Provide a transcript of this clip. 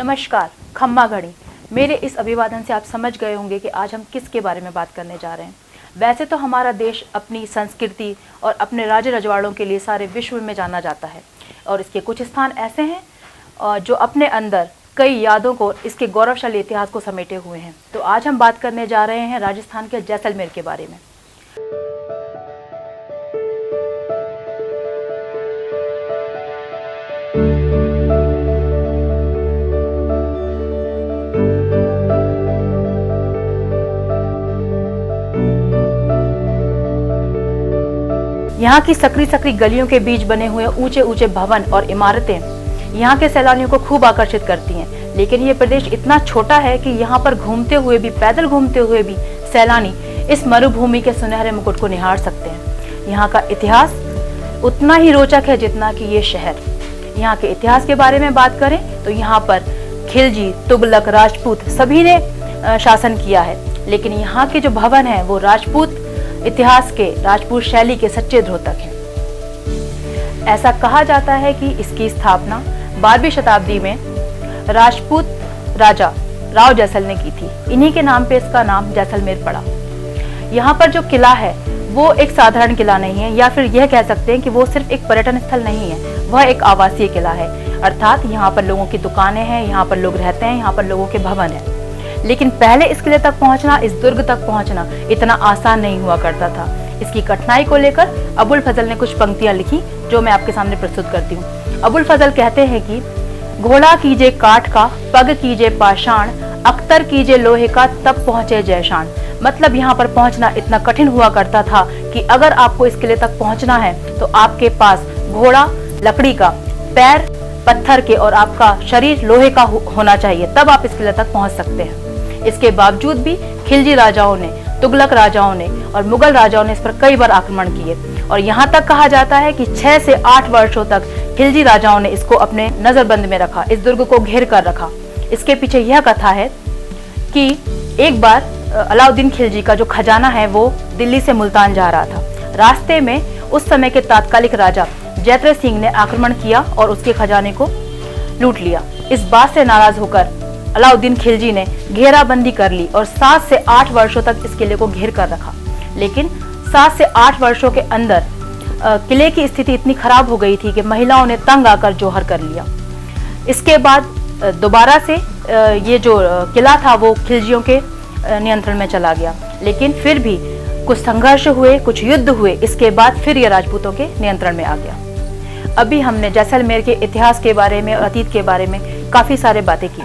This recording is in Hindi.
नमस्कार। खम्मा घड़ी। मेरे इस अभिवादन से आप समझ गए होंगे कि आज हम किसके बारे में बात करने जा रहे हैं। वैसे तो हमारा देश अपनी संस्कृति और अपने राजे रजवाड़ों के लिए सारे विश्व में जाना जाता है और इसके कुछ स्थान ऐसे हैं जो अपने अंदर कई यादों को, इसके गौरवशाली इतिहास को समेटे हुए हैं। तो आज हम बात करने जा रहे हैं राजस्थान के जैसलमेर के बारे में। यहाँ की सकरी सकरी गलियों के बीच बने हुए ऊंचे ऊंचे भवन और इमारतें यहाँ के सैलानियों को खूब आकर्षित करती हैं। लेकिन ये प्रदेश इतना छोटा है कि यहाँ पर घूमते हुए भी, पैदल घूमते हुए भी सैलानी इस मरुभूमि के सुनहरे मुकुट को निहार सकते हैं। यहाँ का इतिहास उतना ही रोचक है जितना कि ये शहर। यहाँ के इतिहास के बारे में बात करें तो यहाँ पर खिलजी, तुगलक, राजपूत सभी ने शासन किया है। लेकिन यहाँ के जो भवन है वो राजपूत इतिहास के, राजपूत शैली के सच्चे द्योतक हैं। ऐसा कहा जाता है कि इसकी स्थापना 12वीं शताब्दी में राजपूत राजा राव जैसल ने की थी। इन्हीं के नाम पे इसका नाम जैसलमेर पड़ा। यहाँ पर जो किला है वो एक साधारण किला नहीं है, या फिर यह कह सकते हैं कि वो सिर्फ एक पर्यटन स्थल नहीं है, वह एक आवासीय किला है। अर्थात यहाँ पर लोगों की दुकानें हैं, यहाँ पर लोग रहते हैं, यहाँ पर लोगों के भवन है। लेकिन पहले इस किले तक पहुंचना, इस दुर्ग तक पहुंचना इतना आसान नहीं हुआ करता था। इसकी कठिनाई को लेकर अबुल फजल ने कुछ पंक्तियां लिखी जो मैं आपके सामने प्रस्तुत करती हूँ। अबुल फजल कहते हैं कि घोड़ा कीजिए काठ का, पग कीजिए पाषाण, अख्तर कीजिए लोहे का, तब पहुंचे जयशान। मतलब यहाँ पर पहुंचना इतना कठिन हुआ करता था कि अगर आपको इस किले तक पहुंचना है तो आपके पास घोड़ा लकड़ी का, पैर पत्थर के और आपका शरीर लोहे का होना चाहिए, तब आप इस किले तक पहुंच सकते हैं। इसके बावजूद भी खिलजी राजाओं ने, तुगलक राजाओं ने और मुगल राजाओं ने इस पर कई बार आक्रमण किए और यहाँ तक कहा जाता है कि 6 से 8 वर्षों तक खिलजी राजाओं ने इसको अपने नजरबंद में रखा, इस दुर्ग को घेर कर रखा। इसके पीछे यह कथा है कि एक बार अलाउद्दीन खिलजी का जो खजाना है वो दिल्ली से मुल्तान जा रहा था। रास्ते में उस समय के तात्कालिक राजा जयद्रथ सिंह ने आक्रमण किया और उसके खजाने को लूट लिया। इस बात से नाराज होकर अलाउद्दीन खिलजी ने घेराबंदी कर ली और 7 से 8 वर्षों तक इस किले को घेर कर रखा। लेकिन 7 से 8 वर्षों के अंदर किले की स्थिति इतनी खराब हो गई थी कि महिलाओं ने तंग आकर जौहर कर लिया। इसके बाद दोबारा से ये जो किला था वो खिलजियों के नियंत्रण में चला गया। लेकिन फिर भी कुछ संघर्ष हुए, कुछ युद्ध हुए, इसके बाद फिर ये राजपूतों के नियंत्रण में आ गया। अभी हमने जैसलमेर के इतिहास के बारे में और अतीत के बारे में काफी सारे बातें की।